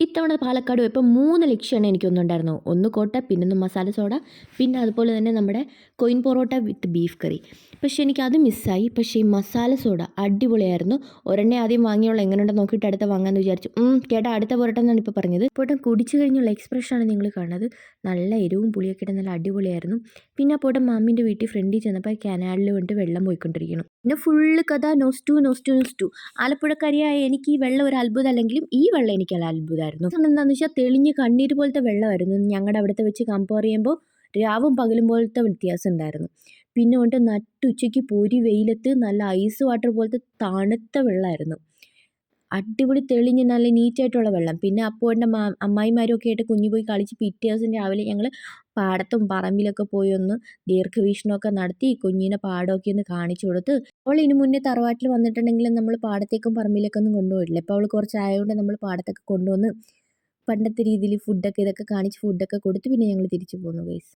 ഇത്തവണ പാലക്കാട് പോയപ്പോൾ 3 ലക്ഷ്യമാണ് എനിക്കൊന്നുണ്ടായിരുന്നത്. ഒന്ന് കോട്ട, പിന്നൊന്ന് മസാല സോഡ, പിന്നെ അതുപോലെ തന്നെ നമ്മുടെ കൊയിൻ പൊറോട്ട വിത്ത് ബീഫ് കറി. പക്ഷേ എനിക്കത് മിസ്സായി. പക്ഷേ ഈ മസാല സോഡ അടിപൊളിയായിരുന്നു. ഒരെണ്ണേ ആദ്യം വാങ്ങിയോളൂ, എങ്ങനെയുണ്ടെന്ന് നോക്കിയിട്ട് അടുത്ത വാങ്ങാമെന്ന് വിചാരിച്ചു. ചേട്ടാ അടുത്ത പോരട്ടെ എന്നാണ് ഇപ്പോൾ പറഞ്ഞത്. പോട്ടം കുടിച്ചു കഴിഞ്ഞുള്ള എക്സ്പ്രഷനാണ് നിങ്ങൾ കാണുന്നത്. നല്ല എരിവും പുളിയൊക്കെ ഇട്ട് നല്ല അടിപൊളിയായിരുന്നു. പിന്നെ ആ പോട്ടം മാമീൻ്റെ വീട്ടിൽ ഫ്രണ്ടിൽ ചെന്നപ്പോൾ കാനാലിൽ കൊണ്ട് വെള്ളം പോയിക്കൊണ്ടിരിക്കണം. പിന്നെ ഫുള്ള് കഥ നൊസ്റ്റു നൊസ്റ്റു നൊസ്റ്റു. ആലപ്പുഴക്കാരിയായ എനിക്ക് ഈ വെള്ളം ഒരു അത്ഭുതമല്ലെങ്കിലും ഈ വെള്ളം എനിക്ക് അത്ഭുതമായിരുന്നു. എന്താണെന്ന് വെച്ചാൽ തെളിഞ്ഞ് കണ്ണീര് പോലത്തെ വെള്ളമായിരുന്നു. ഞങ്ങളുടെ അവിടുത്തെ വെച്ച് കമ്പയർ ചെയ്യുമ്പോൾ രാവും പകലും പോലത്തെ വ്യത്യാസം ഉണ്ടായിരുന്നു. പിന്നെ കൊണ്ട് നട്ടുച്ചയ്ക്ക് പൊരി വെയിലത്ത് നല്ല ഐസ് വാട്ടർ പോലത്തെ തണുത്ത വെള്ളമായിരുന്നു. അടിപൊളി തെളിഞ്ഞ് നല്ല നീറ്റായിട്ടുള്ള വെള്ളം. പിന്നെ അപ്പോൻ്റെ അമ്മായിമാരും ഒക്കെ ആയിട്ട് കുഞ്ഞു പോയി കളിച്ച് പിറ്റേ ദിവസം രാവിലെ ഞങ്ങൾ പാടത്തും പറമ്പിലൊക്കെ പോയി ഒന്ന് ദീർഘവീക്ഷണമൊക്കെ നടത്തി കുഞ്ഞിനെ പാടമൊക്കെ ഒന്ന് കാണിച്ചു കൊടുത്ത്. അവൾ ഇതിന് മുന്നേ തറവാട്ടിൽ വന്നിട്ടുണ്ടെങ്കിലും നമ്മൾ പാടത്തേക്കും പറമ്പിലേക്കൊന്നും കൊണ്ടുപോയിട്ടില്ല. ഇപ്പോൾ അവൾ കുറച്ചായതുകൊണ്ട് നമ്മൾ പാടത്തൊക്കെ കൊണ്ടുവന്ന് പണ്ടത്തെ രീതിയിൽ ഫുഡൊക്കെ ഇതൊക്കെ കാണിച്ച് ഫുഡൊക്കെ കൊടുത്ത് പിന്നെ ഞങ്ങൾ തിരിച്ചു പോന്നു ഗൈസ്.